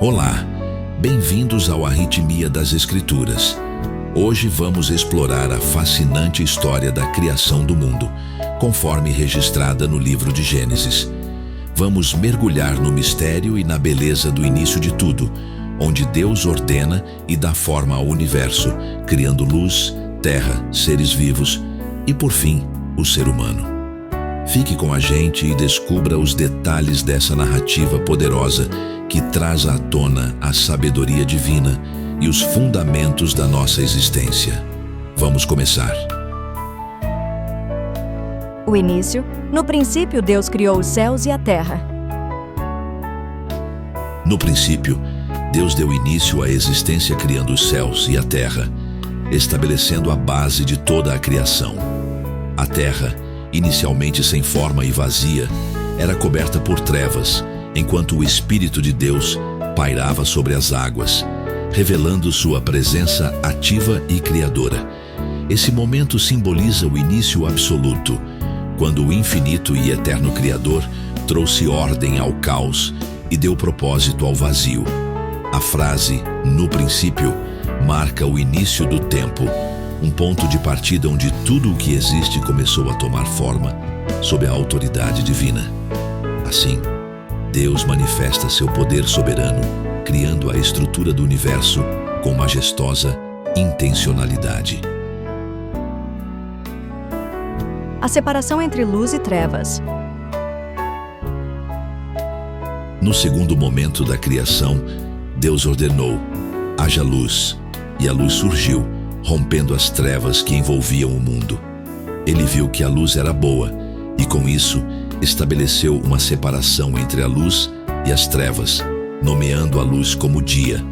Olá, bem-vindos ao Arritmia das Escrituras. Hoje vamos explorar a fascinante história da criação do mundo, conforme registrada no livro de Gênesis. Vamos mergulhar no mistério e na beleza do início de tudo, onde Deus ordena e dá forma ao universo, criando luz, terra, seres vivos e, por fim, o ser humano. Fique com a gente e descubra os detalhes dessa narrativa poderosa que traz à tona a sabedoria divina e os fundamentos da nossa existência. Vamos começar. O início. No princípio, Deus criou os céus e a terra. No princípio, Deus deu início à existência criando os céus e a terra, estabelecendo a base de toda a criação. A terra, inicialmente sem forma e vazia, era coberta por trevas, enquanto o Espírito de Deus pairava sobre as águas, revelando sua presença ativa e criadora. Esse momento simboliza o início absoluto, quando o infinito e eterno Criador trouxe ordem ao caos e deu propósito ao vazio. A frase, no princípio, marca o início do tempo, um ponto de partida onde tudo o que existe começou a tomar forma, sob a autoridade divina. Assim, Deus manifesta seu poder soberano, criando a estrutura do universo com majestosa intencionalidade. A separação entre luz e trevas. No segundo momento da criação, Deus ordenou: haja luz, e a luz surgiu, rompendo as trevas que envolviam o mundo. Ele viu que a luz era boa, e com isso, estabeleceu uma separação entre a luz e as trevas, nomeando a luz como dia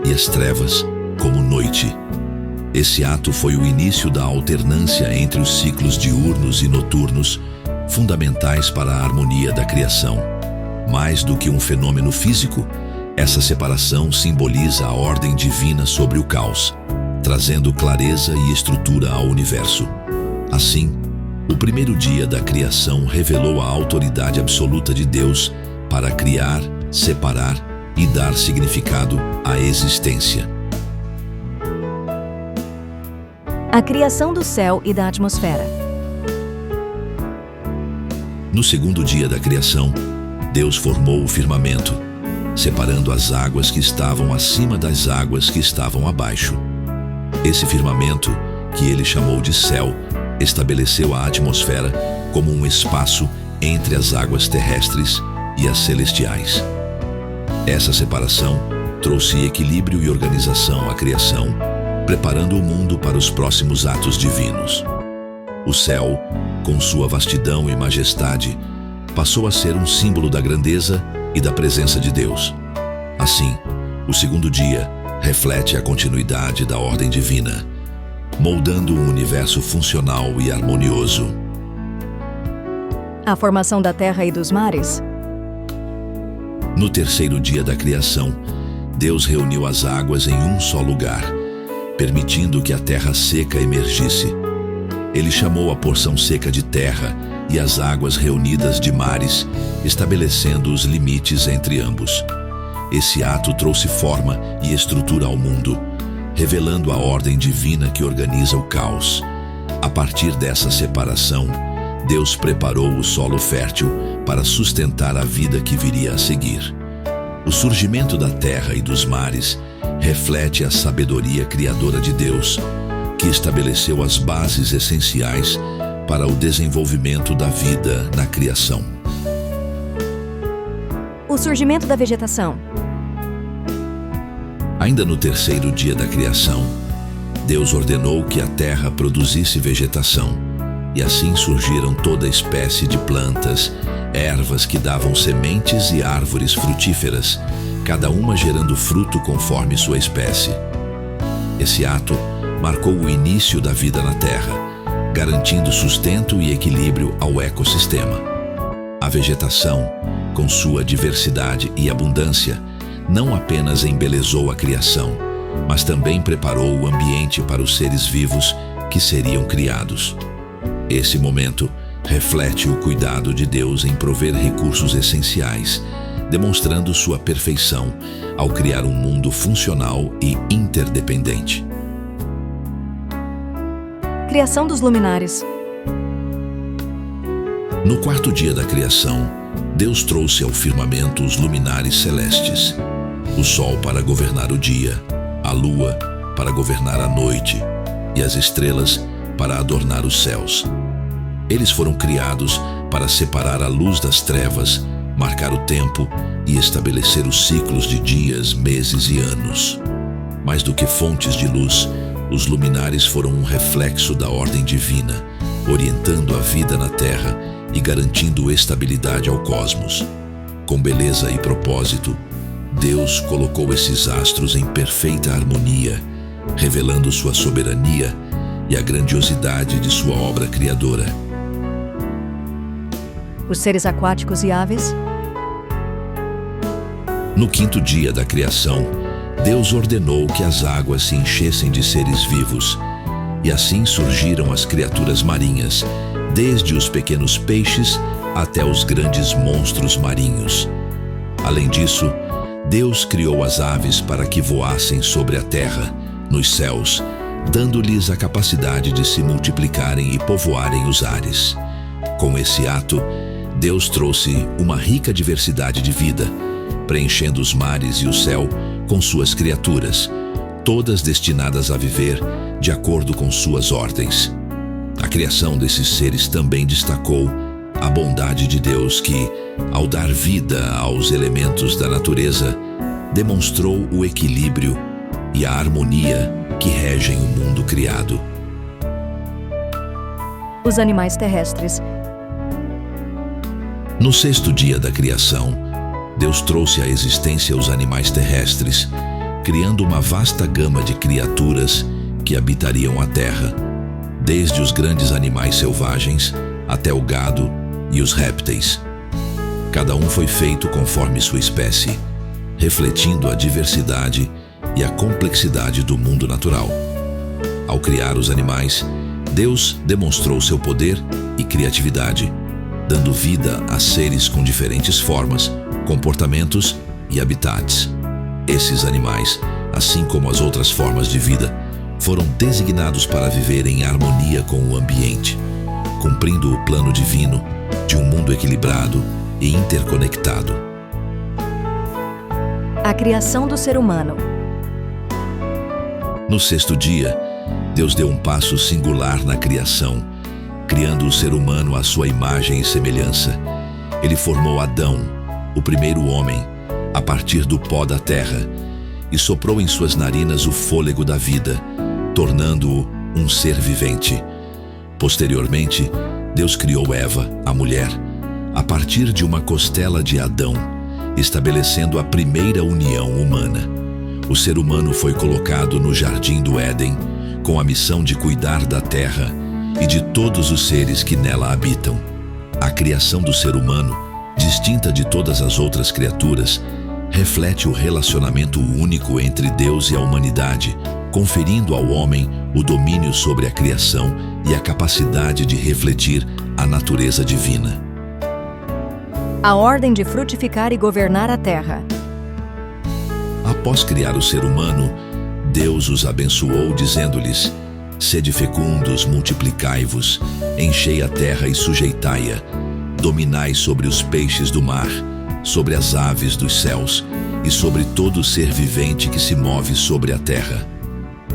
e as trevas como noite. Esse ato foi o início da alternância entre os ciclos diurnos e noturnos, fundamentais para a harmonia da criação. Mais do que um fenômeno físico, essa separação simboliza a ordem divina sobre o caos, trazendo clareza e estrutura ao universo. Assim, o primeiro dia da criação revelou a autoridade absoluta de Deus para criar, separar e dar significado à existência. A criação do céu e da atmosfera. No segundo dia da criação, Deus formou o firmamento, separando as águas que estavam acima das águas que estavam abaixo. Esse firmamento, que ele chamou de céu, estabeleceu a atmosfera como um espaço entre as águas terrestres e as celestiais. Essa separação trouxe equilíbrio e organização à criação, preparando o mundo para os próximos atos divinos. O céu, com sua vastidão e majestade, passou a ser um símbolo da grandeza e da presença de Deus. Assim, o segundo dia reflete a continuidade da ordem divina, moldando um universo funcional e harmonioso. A formação da terra e dos mares. No terceiro dia da criação, Deus reuniu as águas em um só lugar, permitindo que a terra seca emergisse. Ele chamou a porção seca de terra e as águas reunidas de mares, estabelecendo os limites entre ambos. Esse ato trouxe forma e estrutura ao mundo, revelando a ordem divina que organiza o caos. A partir dessa separação, Deus preparou o solo fértil para sustentar a vida que viria a seguir. O surgimento da terra e dos mares reflete a sabedoria criadora de Deus, que estabeleceu as bases essenciais para o desenvolvimento da vida na criação. O surgimento da vegetação. Ainda no terceiro dia da criação, Deus ordenou que a terra produzisse vegetação, e assim surgiram toda espécie de plantas, ervas que davam sementes e árvores frutíferas, cada uma gerando fruto conforme sua espécie. Esse ato marcou o início da vida na terra, garantindo sustento e equilíbrio ao ecossistema. A vegetação, com sua diversidade e abundância, não apenas embelezou a criação, mas também preparou o ambiente para os seres vivos que seriam criados. Esse momento reflete o cuidado de Deus em prover recursos essenciais, demonstrando sua perfeição ao criar um mundo funcional e interdependente. Criação dos luminares. No quarto dia da criação, Deus trouxe ao firmamento os luminares celestes, o sol para governar o dia, a lua para governar a noite e as estrelas para adornar os céus. Eles foram criados para separar a luz das trevas, marcar o tempo e estabelecer os ciclos de dias, meses e anos. Mais do que fontes de luz, os luminares foram um reflexo da ordem divina, orientando a vida na Terra e garantindo estabilidade ao cosmos. Com beleza e propósito, Deus colocou esses astros em perfeita harmonia, revelando sua soberania e a grandiosidade de sua obra criadora. Os seres aquáticos e aves. No quinto dia da criação, Deus ordenou que as águas se enchessem de seres vivos, e assim surgiram as criaturas marinhas, desde os pequenos peixes até os grandes monstros marinhos. Além disso, Deus criou as aves para que voassem sobre a terra, nos céus, dando-lhes a capacidade de se multiplicarem e povoarem os ares. Com esse ato, Deus trouxe uma rica diversidade de vida, preenchendo os mares e o céu com suas criaturas, todas destinadas a viver de acordo com suas ordens. A criação desses seres também destacou a bondade de Deus que, ao dar vida aos elementos da natureza, demonstrou o equilíbrio e a harmonia que regem o mundo criado. Os animais terrestres. No sexto dia da criação, Deus trouxe à existência os animais terrestres, criando uma vasta gama de criaturas que habitariam a terra, desde os grandes animais selvagens até o gado e os répteis. Cada um foi feito conforme sua espécie, refletindo a diversidade e a complexidade do mundo natural. Ao criar os animais, Deus demonstrou seu poder e criatividade, dando vida a seres com diferentes formas, comportamentos e habitats. Esses animais, assim como as outras formas de vida, foram designados para viver em harmonia com o ambiente, cumprindo o plano divino de um mundo equilibrado e interconectado. A criação do ser humano. No sexto dia, Deus deu um passo singular na criação, criando o ser humano à sua imagem e semelhança. Ele formou Adão, o primeiro homem, a partir do pó da terra, e soprou em suas narinas o fôlego da vida, tornando-o um ser vivente. Posteriormente, Deus criou Eva, a mulher, a partir de uma costela de Adão, estabelecendo a primeira união humana. O ser humano foi colocado no Jardim do Éden, com a missão de cuidar da terra e de todos os seres que nela habitam. A criação do ser humano, distinta de todas as outras criaturas, reflete o relacionamento único entre Deus e a humanidade, conferindo ao homem o domínio sobre a criação e a capacidade de refletir a natureza divina. A ordem de frutificar e governar a terra. Após criar o ser humano, Deus os abençoou, dizendo-lhes: sede fecundos, multiplicai-vos, enchei a terra e sujeitai-a, dominai sobre os peixes do mar, sobre as aves dos céus e sobre todo ser vivente que se move sobre a terra.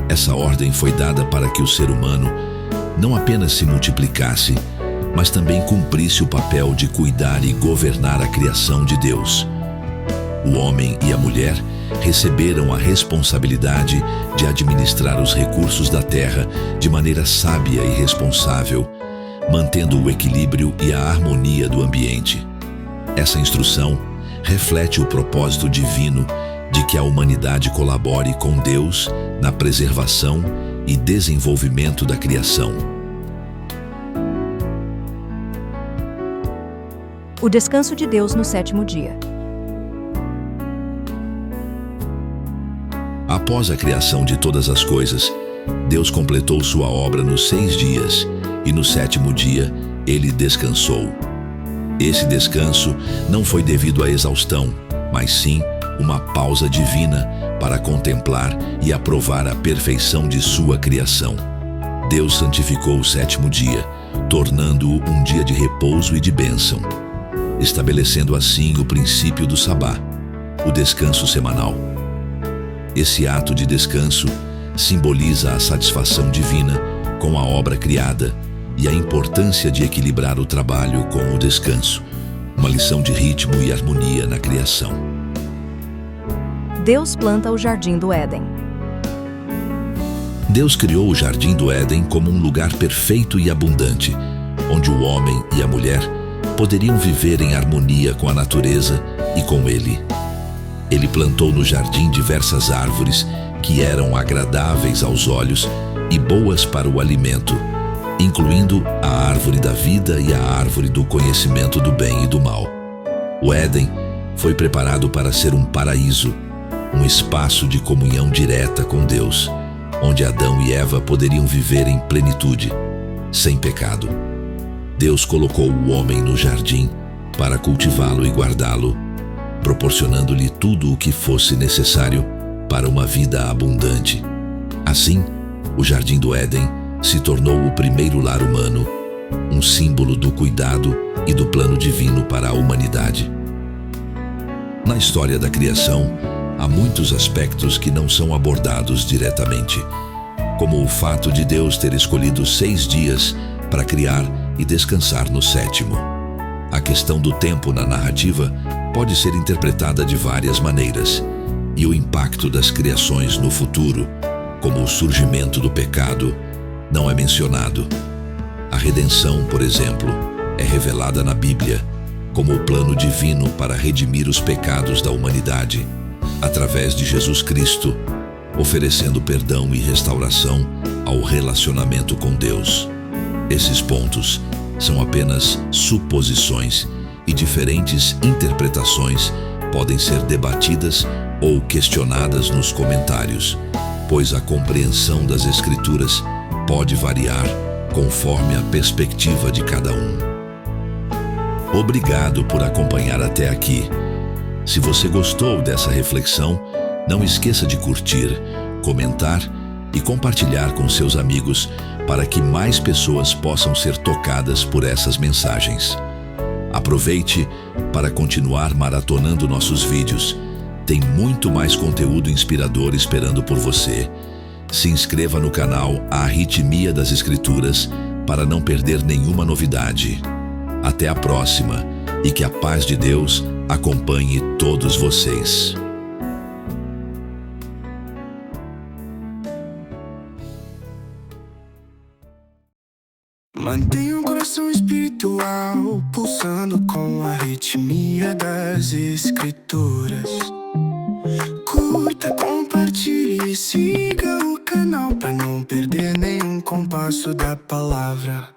Essa ordem foi dada para que o ser humano não apenas se multiplicasse, mas também cumprisse o papel de cuidar e governar a criação de Deus. O homem e a mulher receberam a responsabilidade de administrar os recursos da terra de maneira sábia e responsável, mantendo o equilíbrio e a harmonia do ambiente. Essa instrução reflete o propósito divino de que a humanidade colabore com Deus na preservação e desenvolvimento da criação. O descanso de Deus no sétimo dia. Após a criação de todas as coisas, Deus completou sua obra nos 6 dias e no sétimo dia ele descansou. Esse descanso não foi devido à exaustão, mas sim uma pausa divina para contemplar e aprovar a perfeição de sua criação. Deus santificou o sétimo dia, tornando-o um dia de repouso e de bênção, estabelecendo assim o princípio do sabá, o descanso semanal. Esse ato de descanso simboliza a satisfação divina com a obra criada e a importância de equilibrar o trabalho com o descanso, uma lição de ritmo e harmonia na criação. Deus planta o Jardim do Éden. Deus criou o Jardim do Éden como um lugar perfeito e abundante, onde o homem e a mulher poderiam viver em harmonia com a natureza e com Ele. Ele plantou no jardim diversas árvores que eram agradáveis aos olhos e boas para o alimento, incluindo a árvore da vida e a árvore do conhecimento do bem e do mal. O Éden foi preparado para ser um paraíso, um espaço de comunhão direta com Deus, onde Adão e Eva poderiam viver em plenitude, sem pecado. Deus colocou o homem no jardim para cultivá-lo e guardá-lo, proporcionando-lhe tudo o que fosse necessário para uma vida abundante. Assim, o Jardim do Éden se tornou o primeiro lar humano, um símbolo do cuidado e do plano divino para a humanidade. Na história da criação, há muitos aspectos que não são abordados diretamente, como o fato de Deus ter escolhido 6 dias para criar e descansar no sétimo. A questão do tempo na narrativa pode ser interpretada de várias maneiras, e o impacto das criações no futuro, como o surgimento do pecado, não é mencionado. A redenção, por exemplo, é revelada na Bíblia como o plano divino para redimir os pecados da humanidade, através de Jesus Cristo, oferecendo perdão e restauração ao relacionamento com Deus. Esses pontos são apenas suposições e diferentes interpretações podem ser debatidas ou questionadas nos comentários, pois a compreensão das Escrituras pode variar conforme a perspectiva de cada um. Obrigado por acompanhar até aqui. Se você gostou dessa reflexão, não esqueça de curtir, comentar e compartilhar com seus amigos para que mais pessoas possam ser tocadas por essas mensagens. Aproveite para continuar maratonando nossos vídeos. Tem muito mais conteúdo inspirador esperando por você. Se inscreva no canal A Arritmia das Escrituras para não perder nenhuma novidade. Até a próxima e que a paz de Deus acompanhe todos vocês. Mantenha o coração espiritual pulsando com a arritmia das Escrituras. Curta, compartilhe e siga o canal para não perder nenhum compasso da palavra.